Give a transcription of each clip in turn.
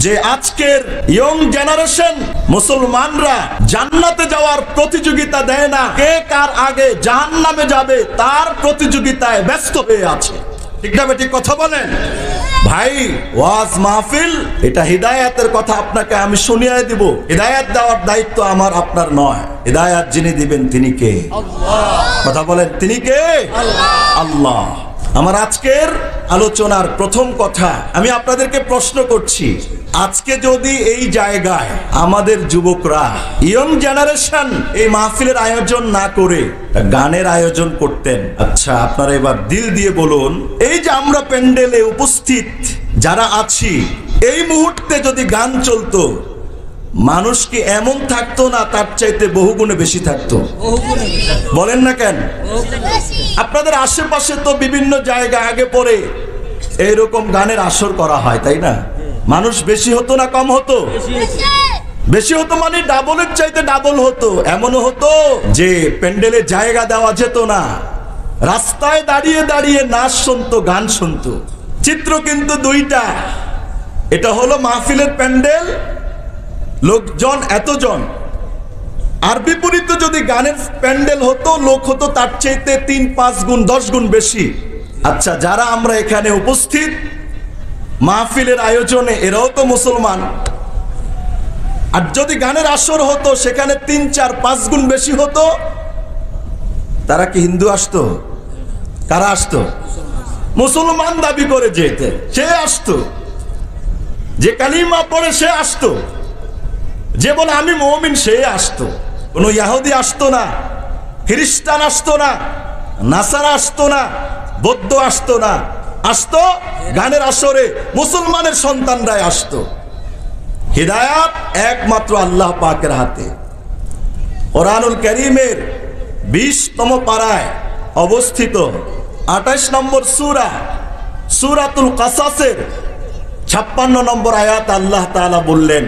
যে আজকের young generation মুসলমানরা জান্নাতে যাওয়ার প্রতিযোগিতা দেয় না, কে কার আগে জাহান্নামে যাবে তার প্রতিযোগিতায় ব্যস্ত হয়ে আছে। ঠিক না বেঠিক কথা বলেন ভাই? ওয়াজ মাহফিল এটা হিদায়াতের কথা আপনাকে আমি শুনিয়ে দিব। হিদায়াত দেওয়ার দায়িত্ব আমার আপনার নয়। হিদায়াত যিনি দিবেন তিনি কে? আল্লাহ। কথা বলেন তিনি কে? আল্লাহ। আল্লাহ। আমার আজকের আলোচনার প্রথম কথা আমি আপনাদেরকে প্রশ্ন করছি, আজকে যদি এই জায়গায় আমাদের যুবকরা ইয়ং জেনারেশন এই মাহফিলের আয়োজন না করে গানের আয়োজন করতেন, আচ্ছা আপনারা এবার দিল দিয়ে বলুন, এই যে আমরা প্যান্ডেলে উপস্থিত যারা আছি এই মুহূর্তে যদি গান চলতো, মানুষ কি এমন থাকতো না তার চাইতে বহুগুণে বেশি থাকতো? বলেন না কেন? আপনাদের আশেপাশে তো বিভিন্ন জায়গায় আগে পরে এইরকম গানের আসর করা হয়, তাই না? মানুষ বেশি হতো না কম হতো? বেশি হতো, মানে ডাবলের চাইতে ডাবল হতো। এমনও হতো যে প্যান্ডেলে জায়গা দেওয়া যেত না, রাস্তায় দাঁড়িয়ে দাঁড়িয়ে নাচ শুনতো, গান শুনতো। চিত্র কিন্তু দুইটা, এটা হলো মাহফিলের প্যান্ডেল, লোকজন এতজন, আর বিপরীতে যদি গানের প্যান্ডেল হতো, লোক হতো তার চাইতে 3-5 গুণ 10 গুণ বেশি। আচ্ছা যারা আমরা এখানে উপস্থিত মাহফিলের আয়োজনে, এরাও তো মুসলমান, আর যদি গানের আসর হতো সেখানে 3-4-5 গুণ বেশি হতো, তারা কি হিন্দু আসতো? কারা আসতো? মুসলমান দাবি করে যেতে সে আসতো, যে কালিমা পড়ে সে আসতো, যে বলে আমি মুমিন সে আসতো। কোনো ইহুদি আসতো না, খ্রিস্টান আসতো না, নাসারা আসতো না, বৌদ্ধ আসতো না, আসতো গানের আসরে মুসলমানের সন্তানরাই আসতো। হিদায়াত একমাত্র আল্লাহ পাকের হাতে। কোরআনুল কারীমের 20তম পারায় অবস্থিত 28 নম্বর সূরা, সূরাতুল কাসাসের 56 নম্বর আয়াত আল্লাহ তাআলা বললেন,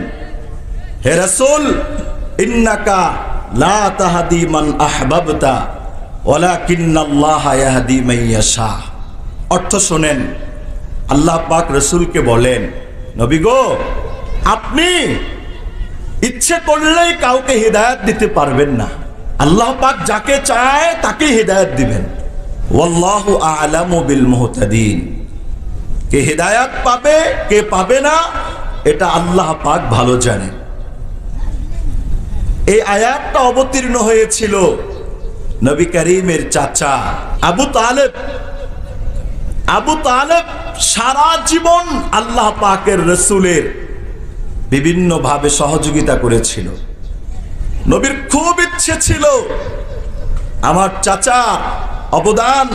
হে রাসূল ইন্নাকা লা তাহদি মান আহবাবতা ওয়ালাকিন্নাল্লাহা ইয়াহদি মান ইয়াশা। অর্থ শুনেন, আল্লাহ পাক রাসূলকে বলেন, নবী গো আপনি ইচ্ছে করলেই কাউকে হিদায়াত দিতে পারবেন না, আল্লাহ পাক যাকে চায় তাকে হিদায়াত দিবেন। ওয়াল্লাহু আ'লামু বিল মুহতাদিন। কে হিদায়াত পাবে কে পাবে না এটা আল্লাহ পাক ভালো জানেন। এই আয়াতটা অবতীর্ণ হয়েছিল নবী করিমের চাচা আবু তালেব। আবু তালেব সারা জীবন আল্লাহ পাকের রাসূলের বিভিন্ন ভাবে সহযোগিতা করেছিল। নবীর খুব ইচ্ছে ছিল আমার চাচার অবদান,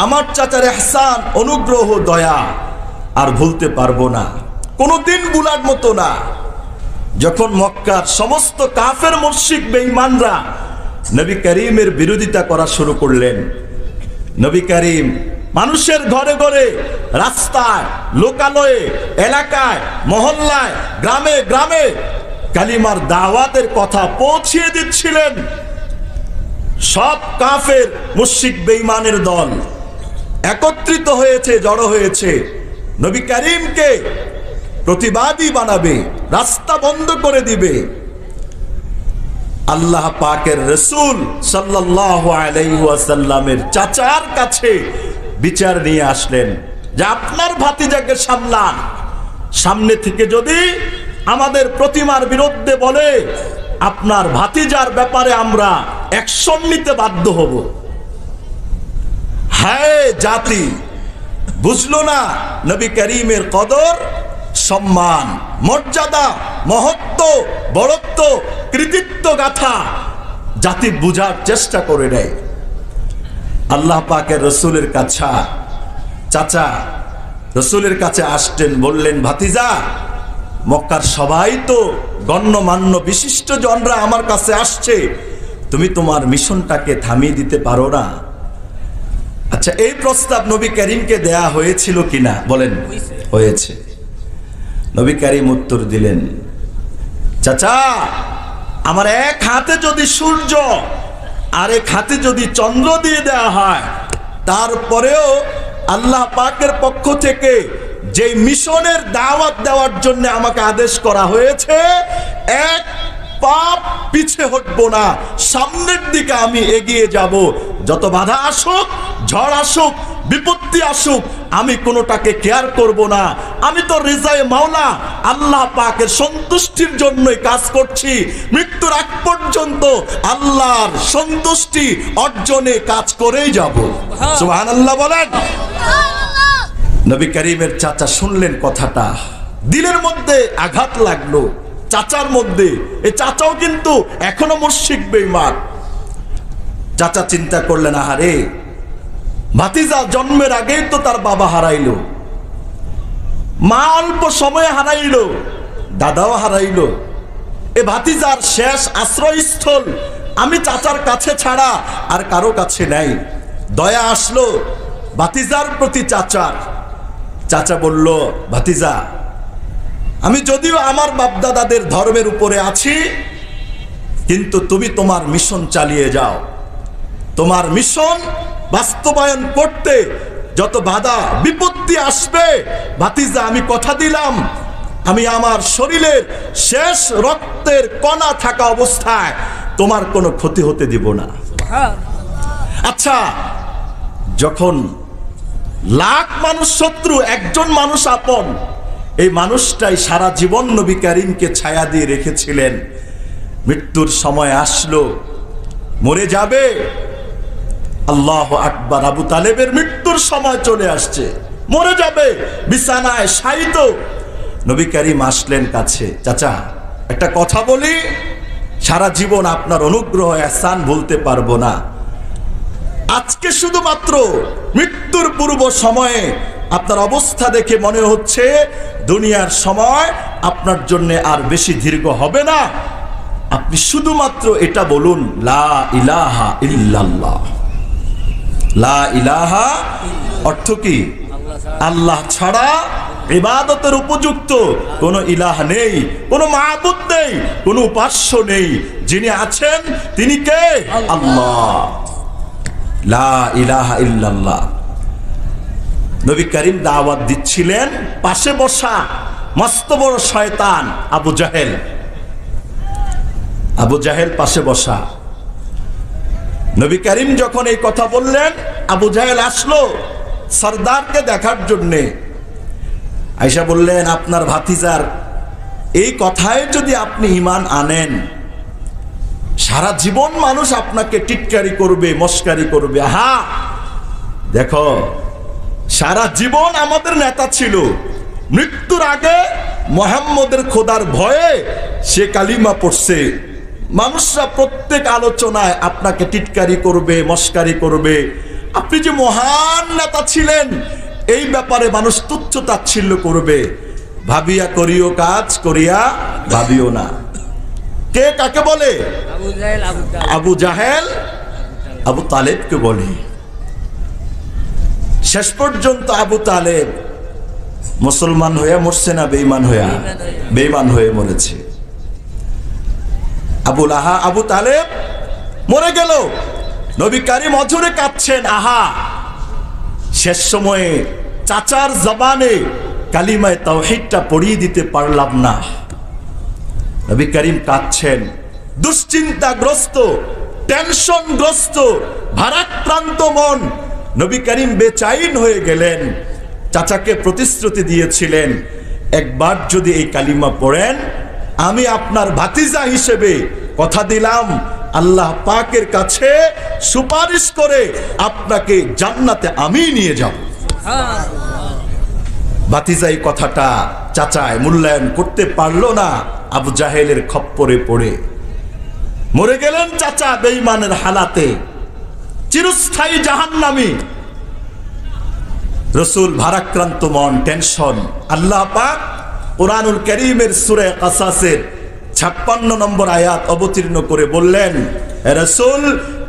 আমার চাচার ইহসান, অনুগ্রহ, দয়া আর ভুলতে পারবো না, কোনোদিন ভুলার মতো না। যখন মক্কার সমস্ত কাফের মুশরিক বেঈমানরা নবী করিমের বিরোধিতা করা শুরু করলেন, নবী করিম মানুষের ঘরে ঘরে, রাস্তায়, লোকালয়ে, এলাকায়, মহল্লায়, গ্রামে গ্রামে কালিমার দাওয়াতের কথা পৌঁছিয়ে দিচ্ছিলেন। সব কাফের মুশরিক বেঈমানের দল একত্রিত হয়েছে, জড়ো হয়েছে, নবী করিমকে প্রতিবাদী বানাবে, রাস্তা বন্ধ করে দিবে। আল্লাহ পাকের রাসূল সাল্লাল্লাহু আলাইহি ওয়াসাল্লামের চাচার কাছে বিচার নিয়ে আসলেন যে আপনার ভাতিজাকে সামলান, সামনে থেকে যদি আমাদের প্রতিমার বিরুদ্ধে বলে আপনার ভাতিজার ব্যাপারে আমরা অ্যাকশন নিতে বাধ্য হব। হ্যাঁ, জাতি বুঝলো না নবী করিমের কদর, সম্মান, মর্যাদা, মহত্ব, বড়ত্ব, কৃতিত্ব গাথা জাতি বুঝার চেষ্টা করে নেয়। আল্লাহ পাকের রাসূলের কাছে চাচা রাসূলের কাছে আসতেন, বললেন ভাতিজা মক্কার সবাই তো গণ্যমান্য বিশিষ্ট জনরা আমার কাছে আসছে, তুমি তোমার মিশনটাকে থামিয়ে দিতে পারো না? আচ্ছা এই প্রস্তাব নবী করিমকে দেয়া হয়েছিল কিনা বলেন? হয়েছে। নবী করিম উত্তর দিলেন, চাচা আমার এক হাতে যদি সূর্য আর এক হাতে যদি চন্দ্র দিয়ে দেয়া হয়, তারপরেও আল্লাহ পাকের পক্ষ থেকে যে মিশনের দাওয়াত দেওয়ার জন্য আমাকে আদেশ করা হয়েছে, এক পাপ পিছে হটবো না, সামনের দিকে আমি এগিয়ে যাব। যত বাধা আসুক, ঝড় আসুক, বিপত্তি আসুক, আমি কোনোটাকে কেয়ার করব না। আমি তো রিজায়ে মাওলা আল্লাহ পাকের সন্তুষ্টির জন্যই কাজ করছি। মৃত্যুর আগ পর্যন্ত আল্লাহর সন্তুষ্টি অর্জনে কাজ করেই যাব। সুবহানাল্লাহ বলেন। নবী করিমের চাচা শুনলেন কথাটা, দিলের মধ্যে আঘাত লাগলো চাচার মধ্যে। এই চাচাও কিন্তু এখনো মুশরিক বেঈমান। চাচা চিন্তা করলেন, আহারে ভাতিজা জন্মের আগেই তো তার বাবা হারাইলো, মা অল্প সময়ে হারাইলো, দাদাও হারাইলো, এ ভাতিজার শেষ আশ্রয়স্থল আমি চাচার কাছে ছাড়া আর কারো কাছে নাই। দয়া আসলো ভাতিজার প্রতি চাচার। চাচা বলল, ভাতিজা আমি যদিও আমার বাপদাদাদের ধর্মের উপরে আছি, কিন্তু তুমি তোমার মিশন চালিয়ে যাও। তোমার মিশন বাস্তবায়ন করতে যত বাধা বিপত্তি আসবে, ভাতিজা আমি কথা দিলাম, আমি আমার শরীরের শেষ রক্তের কণা থাকা অবস্থায় তোমার কোনো ক্ষতি হতে দিব না। আচ্ছা, যখন লাখ মানুষ শত্রু, একজন মানুষ আপন, এই মানুষটাই সারা জীবন নবী করিমকে ছায়া দিয়ে রেখেছিলেন। মৃত্যুর সময় আসলো, মরে যাবে। আল্লাহু আকবার, আবু তালেবের মৃত্যুর সময় চলে আসছে, মরে যাবে, বিছানায় শায়িত। নবী করিম আসলেন কাছে, চাচা একটা কথা বলি, সারা জীবন আপনার অনুগ্রহ ihsan ভুলতে পারবো না। আজকে শুধুমাত্র মৃত্যুর পূর্ব সময়ে আপনার অবস্থা দেখে মনে হচ্ছে দুনিয়ার সময় আপনার জন্য আর বেশি দীর্ঘ হবে না। আপনি শুধুমাত্র এটা বলুন, লা ইলাহা ইল্লাল্লাহ। লা ইলাহা অর্থ কি? আল্লাহ ছাড়া ইবাদতের উপযুক্ত কোন ইলাহ নেই, কোন মাবুদ নেই, কোন উপাস্য নেই। যিনি আছেন তিনি কে? আল্লাহ। লা ইলাহা ইল্লাল্লাহ। নবী করিম দাওয়াত দিচ্ছিলেন, পাশে বসা মস্ত বড় শয়তান আবু জাহেল। আবু জাহেল পাশে বসা। নবী করিম যখন এই কথা বললেন, আবু জাহেল আসলো সরদারকে দেখার জন্যে। আয়েশা বললেন, আপনার ভাতিজার এই কথায় যদি আপনি ঈমান আনেন, সারা জীবন মানুষ আপনাকে টিটকারি করবে, মস্কারি করবে। হা দেখো, সারা জীবন আমাদের নেতা ছিল, মৃত্যুর আগে মুহাম্মদের খোদার ভয়ে সে কালিমা পড়ছে। মানুষরা প্রত্যেক আলোচনায় আপনাকে টিটকারি করবে, মস্কারি করবে। আপনি যে মহান নেতা ছিলেন এই ব্যাপারে মানুষ তুচ্ছ তাচ্ছিল্য করবে। ভাবিয়া করিও কাজ, করিয়া ভাবিও না। কে কাকে বলে? আবু জাহেল আবু তালেবকে বলে। শেষ পর্যন্ত আবু তালেব মুসলমান হয়ে মরছে না বেঈমান হয়ে? বেঈমান হয়ে মরেছে। আবু তালেব মরে গেল। নবী করিম অঝরে কাঁদছেন। আহা, শেষ সময়ে চাচার জবানে কালিমায়ে তাওহীদটা পড়িয়ে দিতে পারলাম না। নবী করিম কাঁদছেন, দুশ্চিন্তাগ্রস্ত, টেনশনগ্রস্ত, ভারাক্রান্ত মন। নবী করিম বেচাইন হয়ে গেলেন। চাচাকে প্রতিশ্রুতি দিয়েছিলেন, একবার যদি এই কালিমা পড়েন, আমি আপনার ভাতিজা হিসেবে কথা দিলাম আল্লাহ পাকের কাছে সুপারিশ করে আপনাকে জান্নাতে আমি নিয়ে যাব। ভাতিজা এই কথাটা চাচায় মূল্যায়ন করতে পারলো না। আবু জাহেলের খপ্পরে পড়ে মরে গেলেন চাচা বেঈমানের হালাতে, চিরস্থায়ী জাহান্নামী। রাসূল ভারাক্রান্ত মন, টেনশন। আল্লাহ পাক কুরআনুল কারীমের সূরা কাসাসের 56 নম্বর আয়াত অবতীর্ণ করে বললেন, হে রাসূল,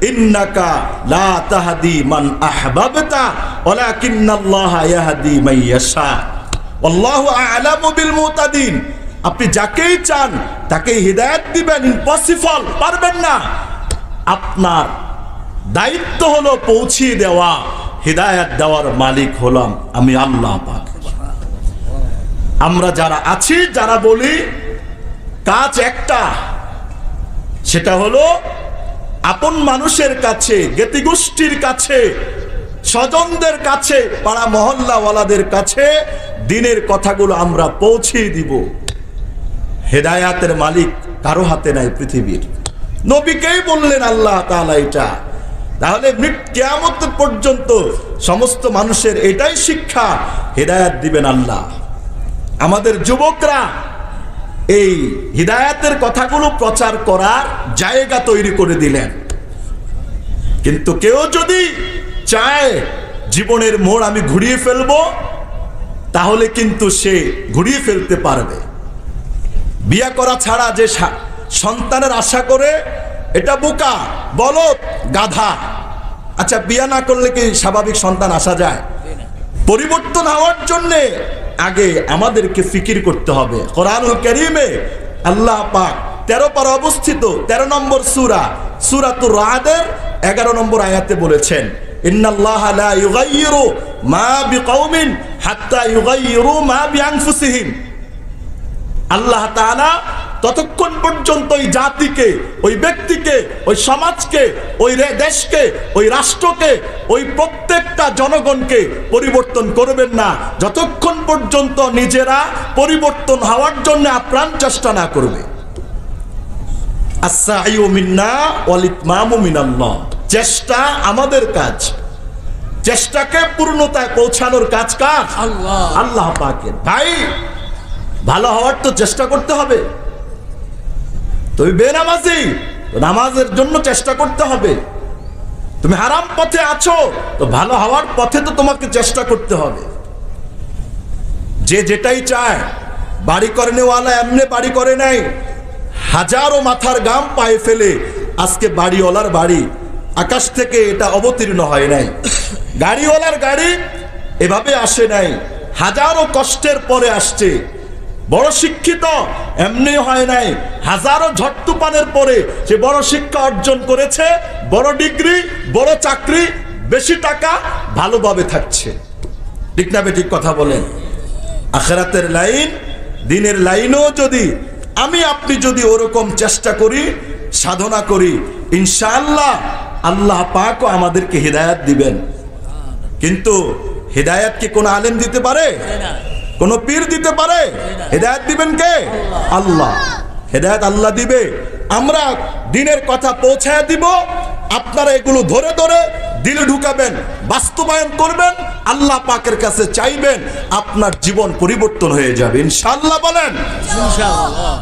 ইন্নাকা লা তাহদি মান আহবাবতা ওয়ালাকিন্নাল্লাহা ইয়াহদি মান ইয়াশা আল্লাহু আ'লামু বিল মুহতাদিন। আপনি যাকেই চান তাকে হিদায়াত দিবেন, ইম্পসিবল, পারবেন না। আপনার দায়িত্ব হলো পৌঁছিয়ে দেওয়া, হিদায়াত দেওয়ার মালিক হলাম আমি আল্লাহ পাক। আমরা যারা আছি, যারা বলি কাজ একটা, সেটা হলো আপন মানুষের কাছে, জ্ঞাতিগোষ্ঠীর কাছে, স্বজনদের কাছে, পাড়া মহল্লাওয়ালাদের কাছে দিনের কথাগুলো আমরা পৌঁছে দিব। হেদায়াতের মালিক কারো হাতে নাই পৃথিবীর, নবীকেই বললেন আল্লাহ তাআলা এটা। তাহলে কিয়ামত পর্যন্ত সমস্ত মানুষের এটাই শিক্ষা, হেদায়াত দিবেন আল্লাহ। আমাদের যুবকরা এই হিদায়াতের কথাগুলো প্রচার করার জায়গা তৈরি করে দিলেন। কিন্তু কেউ যদি চায় জীবনের মোড় আমি ঘুরিয়ে ফেলবো, তাহলে কিন্তু সে ঘুরিয়ে ফেলতে পারবে। বিয়ে করা ছাড়া যে সন্তানের আশা করে, এটা বোকা, বলদ, গাধা। আচ্ছা, বিয়ে না করলে কি স্বাভাবিক সন্তান আসা যায়? পরিবর্তন হওয়ার জন্য আগে আমাদেরকে ফিকির করতে হবে। কোরআনুল কারীমে আল্লাহ পাক 13 পারা অবস্থিত 13 নম্বর সূরা, সূরাতুর রাদের 11 নম্বর আয়াতে বলেছেন, ইন্নাল্লাহা লা ইউগাইয়িরু মা বিকাউমিন হাত্তা ইউগাইয়িরু মা বিআনফুসিহিম। আল্লাহ তাআলা ততক্ষণ পর্যন্ত ওই জাতিকে, ওই ব্যক্তিকে, ওই সমাজকে, ওই দেশকে, ওই রাষ্ট্রকে, ওই প্রত্যেকটা জনগণকে পরিবর্তন করবেন না যতক্ষণ পর্যন্ত নিজেরা পরিবর্তন হওয়ার জন্য আপ্রাণ চেষ্টা না করবে। আস-সাইয়ু মিন্না ওয়াল ইতমামু মিনাল্লাহ। চেষ্টা আমাদের কাজ, চেষ্টাকে পূর্ণতায় পৌঁছানোর কাজ কার? আল্লাহ, আল্লাহ পাকের। ভাই, ভালো হওয়ার তো চেষ্টা করতে হবে। তুমি বেনামাজি, নামাজের জন্য চেষ্টা করতে হবে। তুমি হারাম পথে আছো, তো ভালো হওয়ার পথে তো তোমাকে চেষ্টা করতে হবে। যে যেটাই চায়, বাড়ি করে নেওয়ালা এমনি বাড়ি করে নাই, হাজারো মাথার গাম পায়ে ফেলে আজকে বাড়িওয়ালার বাড়ি, আকাশ থেকে এটা অবতীর্ণ হয় নাই। গাড়িওয়ালার গাড়ি এভাবে আসে নাই, হাজারো কষ্টের পরে আসছে। বড় শিক্ষিত এমনি হয় নাই, হাজারো ঝড় তুফানের পরে সে বড় শিক্ষা অর্জন করেছে, বড় ডিগ্রি, বড় চাকরি, বেশি টাকা, ভালোভাবে থাকছে। ঠিক না বেঠিক কথা বলেন? আখিরাতের লাইন, দিনের লাইনও যদি আমি আপনি যদি ওরকম চেষ্টা করি, সাধনা করি, ইনশাআল্লাহ আল্লাহ পাকও আমাদেরকে হিদায়াত দিবেন। কিন্তু হিদায়াত কি কোন আলেম দিতে পারে? কোন পীর দিতে পারে? হেদায়েত দিবেন কে? আল্লাহ। হেদায়েত আল্লাহ দিবে। আমরা দিনের কথা পৌঁছায় দিব, আপনারা এগুলো ধরে ধরে দিলে ঢুকাবেন, বাস্তবায়ন করবেন, আল্লাহ পাকের কাছে চাইবেন, আপনার জীবন পরিবর্তন হয়ে যাবে ইনশাআল্লাহ। বলেন ইনশাআল্লাহ।